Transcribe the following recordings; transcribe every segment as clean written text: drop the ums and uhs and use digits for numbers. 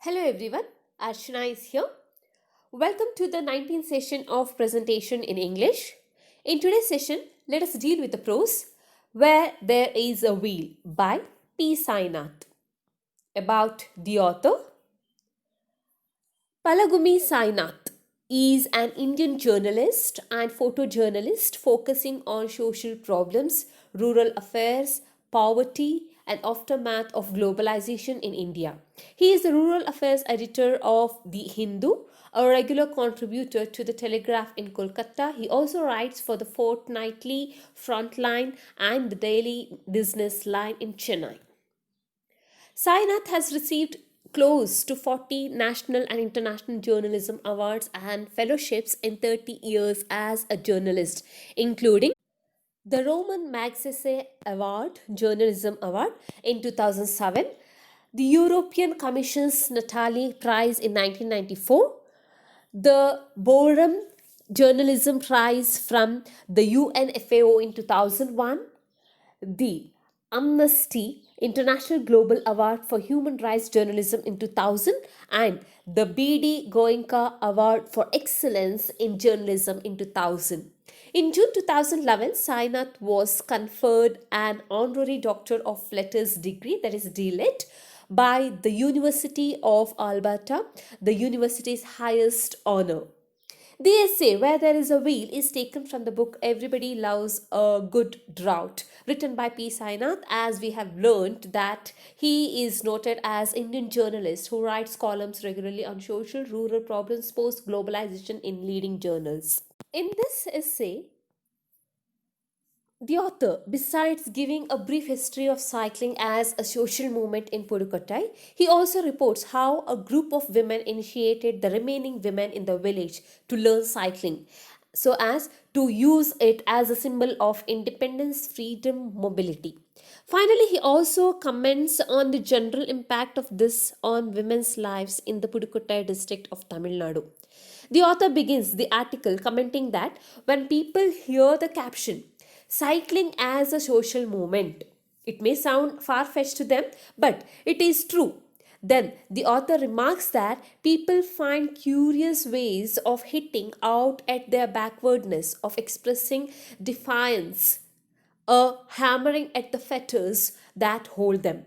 Hello everyone, Archana is here. Welcome to the 19th session of presentation in English. In today's session, let us deal with the prose Where There Is a Wheel by P. Sainath. About the author, Palagumi Sainath is an Indian journalist and photojournalist focusing on social problems, rural affairs, poverty, and aftermath of globalization in India. He is the rural affairs editor of The Hindu, a regular contributor to the Telegraph in Kolkata. He also writes for the Fortnightly Frontline and the Daily Business Line in Chennai. Sainath has received close to 40 national and international journalism awards and fellowships in 30 years as a journalist, including the Roman Magsaysay Award, Journalism Award in 2007, the European Commission's Natalie Prize in 1994, the Borum Journalism Prize from the UNFAO in 2001, the Amnesty International Global Award for Human Rights Journalism in 2000 and the B.D. Goenka Award for Excellence in Journalism in 2000. In June 2011, Sainath was conferred an honorary Doctor of Letters degree, that is DLit, by the University of Alberta, the university's highest honor. The essay Where There Is a Wheel is taken from the book Everybody Loves a Good Drought, written by P. Sainath, as we have learned that he is noted as Indian journalist who writes columns regularly on social rural problems post globalization in leading journals. In this essay, the author, besides giving a brief history of cycling as a social movement in Pudukkottai, he also reports how a group of women initiated the remaining women in the village to learn cycling so as to use it as a symbol of independence, freedom, mobility. Finally, he also comments on the general impact of this on women's lives in the Pudukkottai district of Tamil Nadu. The author begins the article commenting that when people hear the caption, cycling as a social movement, it may sound far fetched to them, but it is true. Then the author remarks that people find curious ways of hitting out at their backwardness, of expressing defiance, a hammering at the fetters that hold them.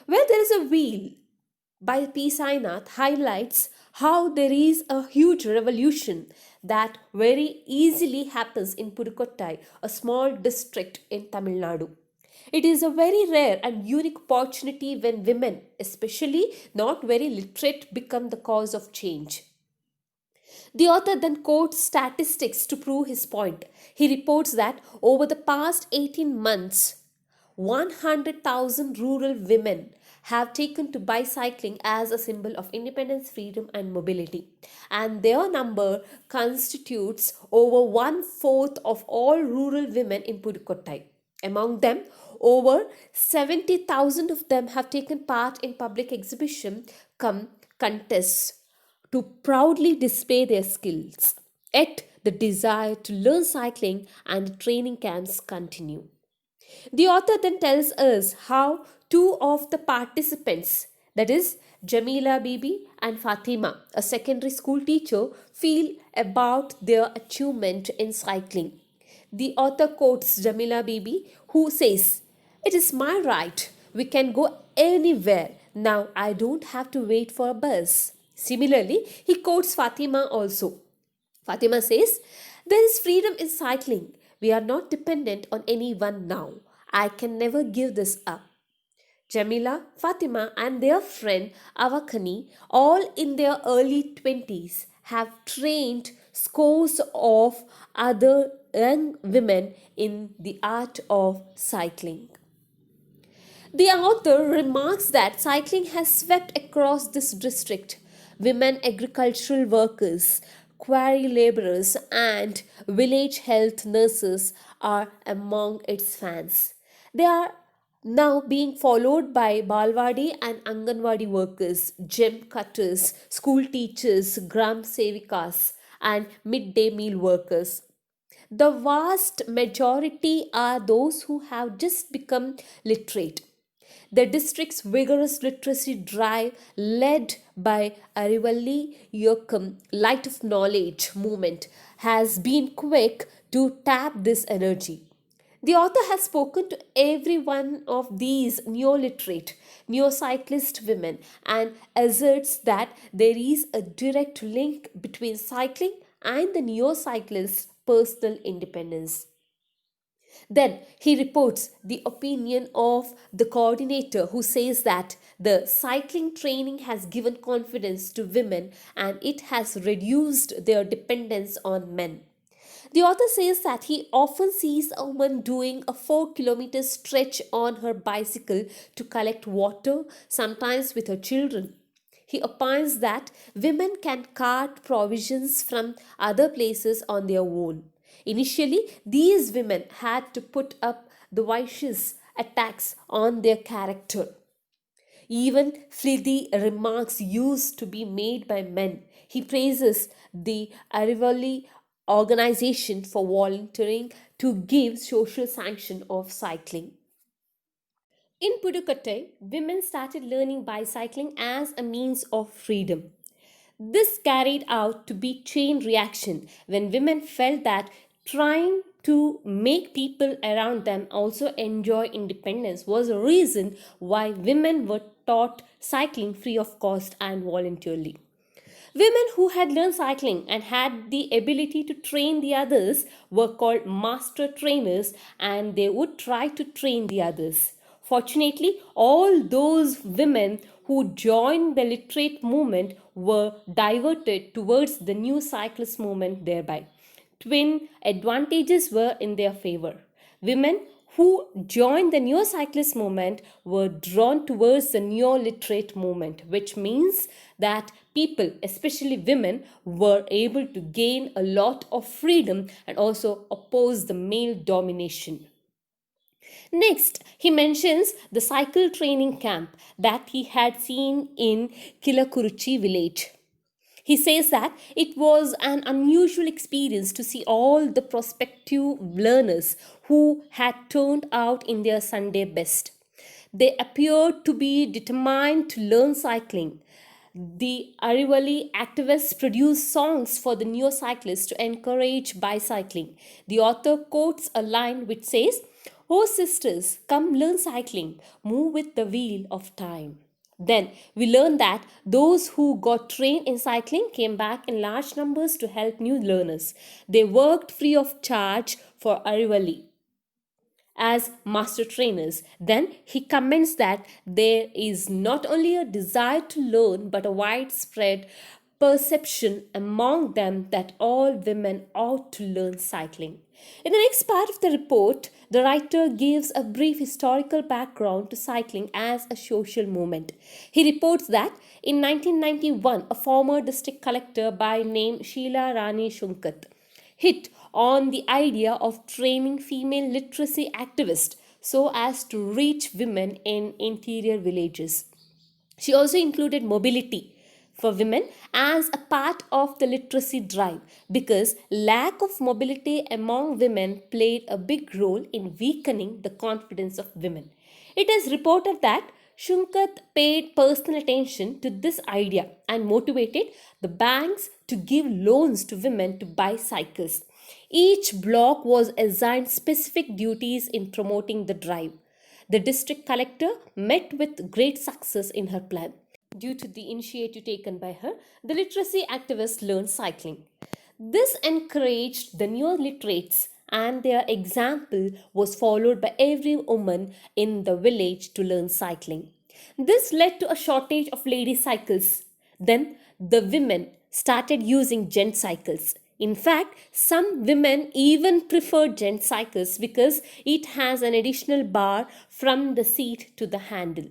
Where there is a wheel by P. Sainath highlights how there is a huge revolution that very easily happens in Pudukkottai, a small district in Tamil Nadu. It is a very rare and unique opportunity when women, especially not very literate, become the cause of change. The author then quotes statistics to prove his point. He reports that over the past 18 months, 100,000 rural women have taken to bicycling as a symbol of independence, freedom, and mobility. And their number constitutes over one fourth of all rural women in Pudukkottai. Among them, over 70,000 of them have taken part in public exhibition come contests to proudly display their skills. Yet the desire to learn cycling and the training camps continue. The author then tells us how two of the participants, that is, Jamila Bibi and Fatima, a secondary school teacher, feel about their achievement in cycling. The author quotes Jamila Bibi, who says, "It is my right. We can go anywhere. Now I don't have to wait for a bus." Similarly, he quotes Fatima also. Fatima says, "There is freedom in cycling. We are not dependent on anyone now. I can never give this up." Jamila, Fatima, and their friend Avakani, all in their early 20s, have trained scores of other young women in the art of cycling. The author remarks that cycling has swept across this district. Women agricultural workers, quarry laborers, and village health nurses are among its fans. They are now being followed by Balwadi and Anganwadi workers, gem cutters, school teachers, gram sevikas, and midday meal workers. The vast majority are those who have just become literate. The district's vigorous literacy drive, led by Arivalli Yokam Light of Knowledge movement, has been quick to tap this energy. The author has spoken to every one of these neo-literate, neo-cyclist women and asserts that there is a direct link between cycling and the neo-cyclist's personal independence. Then he reports the opinion of the coordinator who says that the cycling training has given confidence to women and it has reduced their dependence on men. The author says that he often sees a woman doing a 4 kilometer stretch on her bicycle to collect water, sometimes with her children. He opines that women can cart provisions from other places on their own. Initially, these women had to put up the vicious attacks on their character. Even flitty remarks used to be made by men. He praises the Arivali organization for volunteering to give social sanction of cycling. In Pudukottai, women started learning bicycling as a means of freedom. This carried out to be chain reaction when women felt that trying to make people around them also enjoy independence was a reason why women were taught cycling free of cost and voluntarily. Women who had learned cycling and had the ability to train the others were called master trainers and they would try to train the others. Fortunately, all those women who joined the literate movement were diverted towards the new cyclist movement thereby. Twin advantages were in their favor. Women who joined the neo-cyclist movement were drawn towards the neo-literate movement, which means that people, especially women, were able to gain a lot of freedom and also oppose the male domination. Next, he mentions the cycle training camp that he had seen in Kilakuruchi village. He says that it was an unusual experience to see all the prospective learners who had turned out in their Sunday best. They appeared to be determined to learn cycling. The Arivali activists produced songs for the neo cyclists to encourage bicycling. The author quotes a line which says, "Oh sisters, come learn cycling, move with the wheel of time." Then we learn that those who got trained in cycling came back in large numbers to help new learners. They worked free of charge for Arivali as master trainers. Then he comments that there is not only a desire to learn but a widespread perception among them that all women ought to learn cycling. In the next part of the report, the writer gives a brief historical background to cycling as a social movement. He reports that in 1991, a former district collector by name Sheila Rani Shunkat hit on the idea of training female literacy activists so as to reach women in interior villages. She also included mobility for women as a part of the literacy drive because lack of mobility among women played a big role in weakening the confidence of women. It is reported that Shunkat paid personal attention to this idea and motivated the banks to give loans to women to buy cycles. Each block was assigned specific duties in promoting the drive. The district collector met with great success in her plan. Due to the initiative taken by her, the literacy activists learned cycling. This encouraged the neo literates, and their example was followed by every woman in the village to learn cycling. This led to a shortage of lady cycles. Then the women started using gent cycles. In fact, some women even prefer gent cycles because it has an additional bar from the seat to the handle.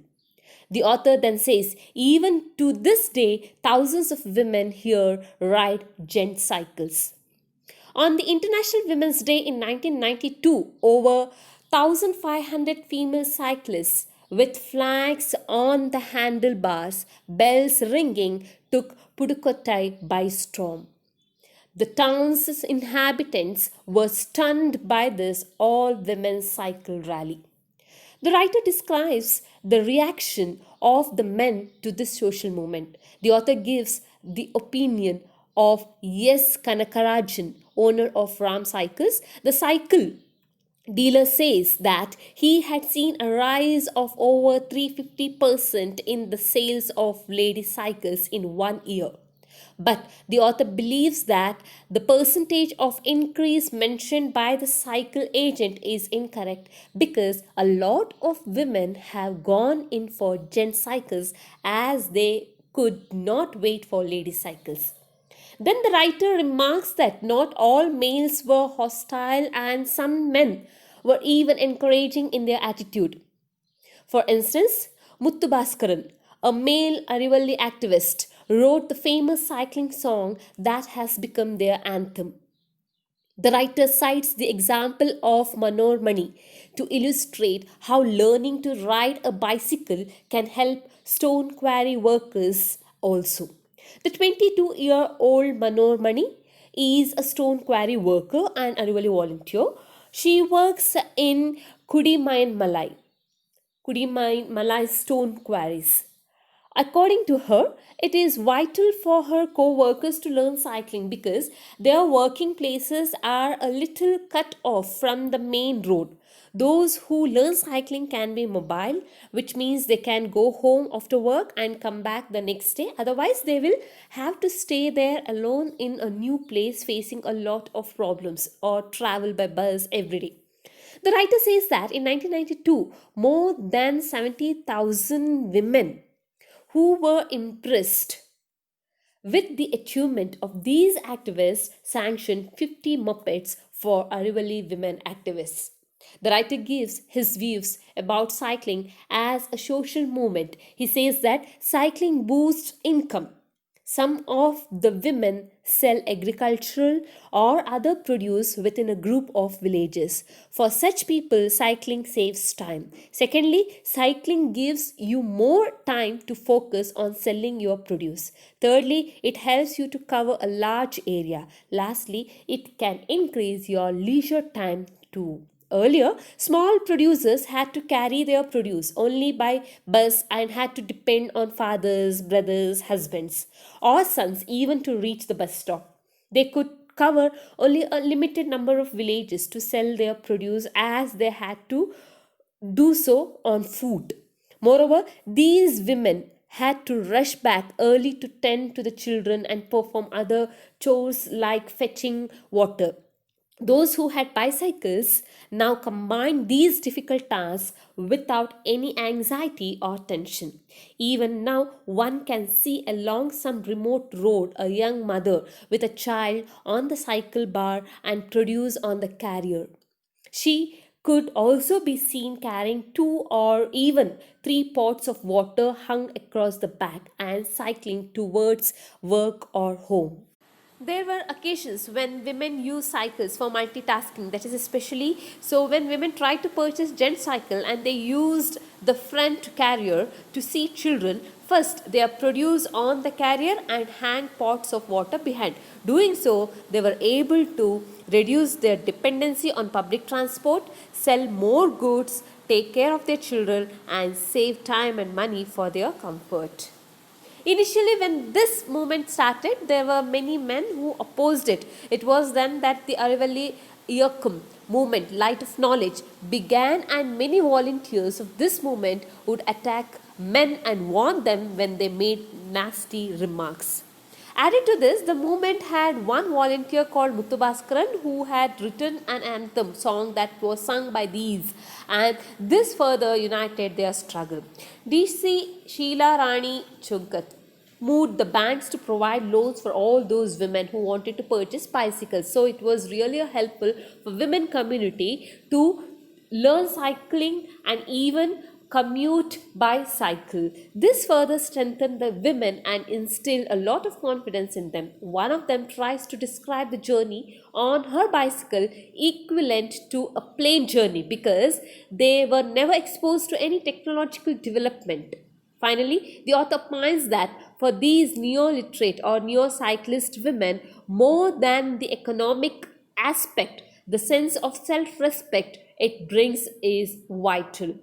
The author then says, even to this day, thousands of women here ride gent cycles. On the International Women's Day in 1992, over 1,500 female cyclists with flags on the handlebars, bells ringing, took Pudukottai by storm. The town's inhabitants were stunned by this all women cycle rally. The writer describes the reaction of the men to this social movement. The author gives the opinion of Yes Kanakarajan, owner of Ram Cycles. The cycle dealer says that he had seen a rise of over 350% in the sales of lady cycles in 1 year. But the author believes that the percentage of increase mentioned by the cycle agent is incorrect because a lot of women have gone in for gent cycles as they could not wait for lady cycles. Then the writer remarks that not all males were hostile and some men were even encouraging in their attitude. For instance, Muthu Bhaskaran, a male Arivalli activist, wrote the famous cycling song that has become their anthem. The writer cites the example of Manormani to illustrate how learning to ride a bicycle can help stone quarry workers also. The 22-year-old Manormani is a stone quarry worker and Arivali volunteer. She works in Kudimine Malay stone quarries. According to her, it is vital for her co workers to learn cycling because their working places are a little cut off from the main road. Those who learn cycling can be mobile, which means they can go home after work and come back the next day. Otherwise, they will have to stay there alone in a new place facing a lot of problems or travel by bus every day. The writer says that in 1992, more than 70,000 women who were impressed with the achievement of these activists sanctioned 50 mopeds for Arivali women activists. The writer gives his views about cycling as a social movement. He says that cycling boosts income. Some of the women sell agricultural or other produce within a group of villages. For such people, cycling saves time. Secondly, cycling gives you more time to focus on selling your produce. Thirdly, it helps you to cover a large area. Lastly, it can increase your leisure time too. Earlier, small producers had to carry their produce only by bus and had to depend on fathers, brothers, husbands, or sons even to reach the bus stop. They could cover only a limited number of villages to sell their produce as they had to do so on foot. Moreover, these women had to rush back early to tend to the children and perform other chores like fetching water. Those who had bicycles now combined these difficult tasks without any anxiety or tension. Even now, one can see along some remote road a young mother with a child on the cycle bar and produce on the carrier. She could also be seen carrying two or even three pots of water hung across the back and cycling towards work or home. There were occasions when women use cycles for multitasking, that is especially so when women tried to purchase gent cycle and they used the front carrier to see children. First they are produced on the carrier and hang pots of water behind. Doing so, they were able to reduce their dependency on public transport, sell more goods, take care of their children and save time and money for their comfort. Initially, when this movement started, there were many men who opposed it. It was then that the Arivalli Iyakkum movement, Light of Knowledge, began, and many volunteers of this movement would attack men and warn them when they made nasty remarks. Added to this, the movement had one volunteer called Muthu Bhaskaran who had written an anthem song that was sung by these, and this further united their struggle. DC Sheila Rani Chunkat moved the banks to provide loans for all those women who wanted to purchase bicycles. So it was really helpful for women community to learn cycling and even commute by cycle. This further strengthened the women and instilled a lot of confidence in them. One of them tries to describe the journey on her bicycle equivalent to a plane journey because they were never exposed to any technological development. Finally, the author finds that for these neo-literate or neo-cyclist women, more than the economic aspect, the sense of self-respect it brings is vital.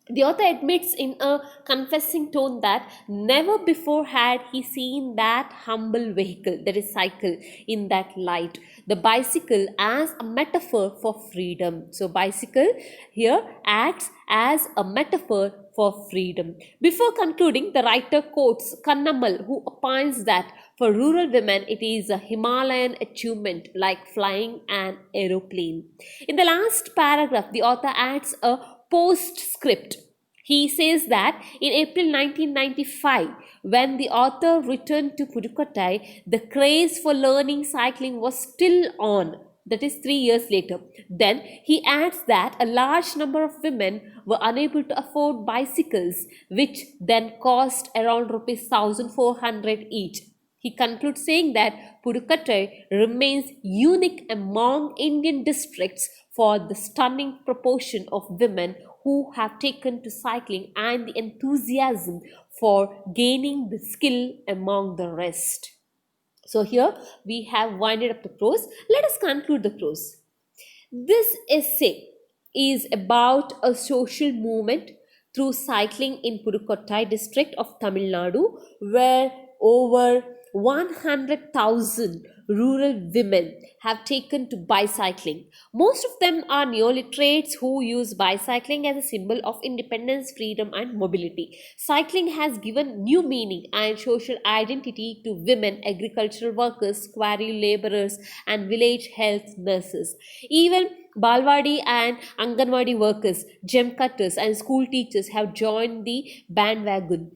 The author admits in a confessing tone that never before had he seen that humble vehicle, that is, cycle, in that light. The bicycle as a metaphor for freedom. So, bicycle here acts as a metaphor for freedom. Before concluding, the writer quotes Kannamal, who opines that for rural women it is a Himalayan achievement like flying an aeroplane. In the last paragraph, the author adds a postscript. He says that in April 1995, when the author returned to Pudukkottai, the craze for learning cycling was still on. That is 3 years later. Then he adds that a large number of women were unable to afford bicycles, which then cost around rupees 1,400 each. He concludes saying that Pudukkottai remains unique among Indian districts for the stunning proportion of women who have taken to cycling and the enthusiasm for gaining the skill among the rest. So, here we have winded up the prose. Let us conclude the prose. This essay is about a social movement through cycling in Pudukkottai district of Tamil Nadu, where over 100,000 rural women have taken to bicycling. Most of them are neoliterates who use bicycling as a symbol of independence, freedom, and mobility. Cycling has given new meaning and social identity to women, agricultural workers, quarry laborers, and village health nurses. Even Balwadi and Anganwadi workers, gem cutters, and school teachers have joined the bandwagon.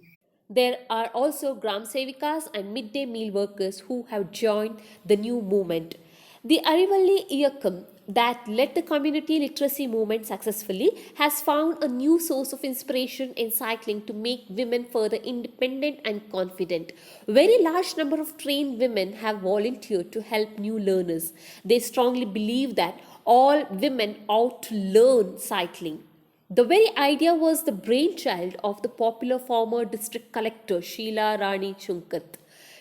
There are also Gram Sevikas and midday meal workers who have joined the new movement. The Arivalli Iyakam that led the community literacy movement successfully has found a new source of inspiration in cycling to make women further independent and confident. Very large number of trained women have volunteered to help new learners. They strongly believe that all women ought to learn cycling. The very idea was the brainchild of the popular former district collector Sheila Rani Chunkat.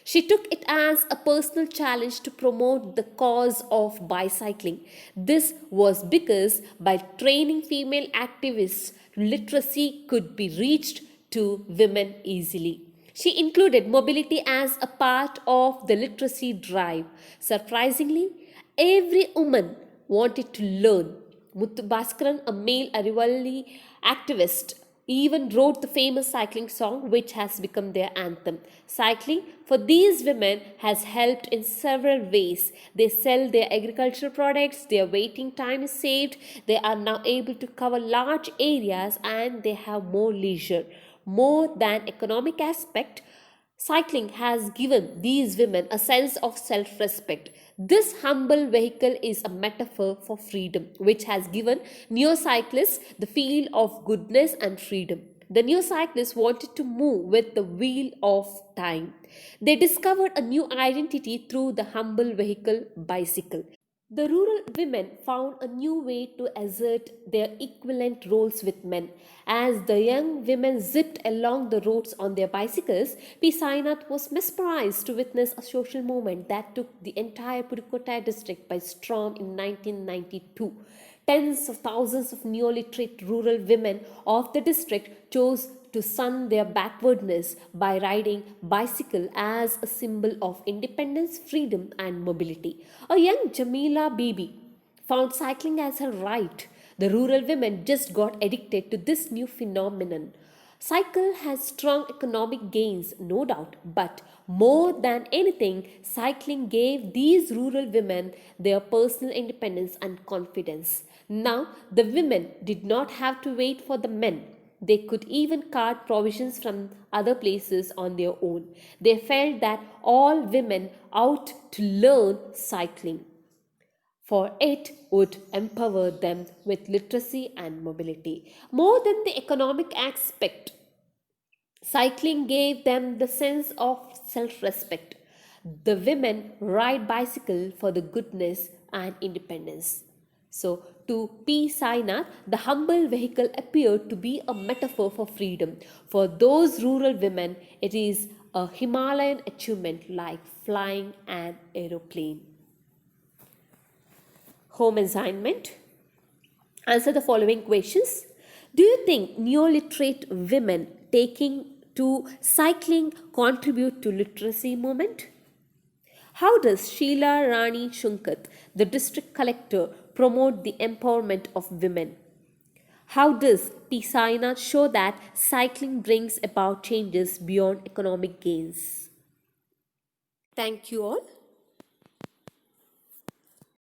She took it as a personal challenge to promote the cause of bicycling. This was because by training female activists, literacy could be reached to women easily. She included mobility as a part of the literacy drive. Surprisingly, every woman wanted to learn. Muthu Bhaskaran, a male Arivalli activist, even wrote the famous cycling song which has become their anthem. Cycling for these women has helped in several ways. They sell their agricultural products, their waiting time is saved, they are now able to cover large areas and they have more leisure. More than economic aspect, cycling has given these women a sense of self respect. This humble vehicle is a metaphor for freedom, which has given neo-cyclists the feel of goodness and freedom. The neo-cyclists wanted to move with the wheel of time. They discovered a new identity through the humble vehicle bicycle. The rural women found a new way to assert their equivalent roles with men. As the young women zipped along the roads on their bicycles, P. Sainath was mesmerized to witness a social movement that took the entire Pudukkottai district by storm in 1992. Tens of thousands of neoliterate rural women of the district chose to shun their backwardness by riding bicycle as a symbol of independence, freedom and mobility. A young Jamila Bibi found cycling as her right. The rural women just got addicted to this new phenomenon. Cycle has strong economic gains, no doubt, but more than anything, cycling gave these rural women their personal independence and confidence. Now, the women did not have to wait for the men. They could even cart provisions from other places on their own. They felt that all women ought to learn cycling, for it would empower them with literacy and mobility. More than the economic aspect, cycling gave them the sense of self-respect. The women ride bicycle for the goodness and independence. So, to P. Sainath, the humble vehicle appeared to be a metaphor for freedom. For those rural women, it is a Himalayan achievement like flying an aeroplane. Home assignment. Answer the following questions. Do you think neoliterate women taking to cycling contribute to literacy movement? How does Sheila Rani Shunkat, the district collector, promote the empowerment of women? How does P. Sainath show that cycling brings about changes beyond economic gains? Thank you all.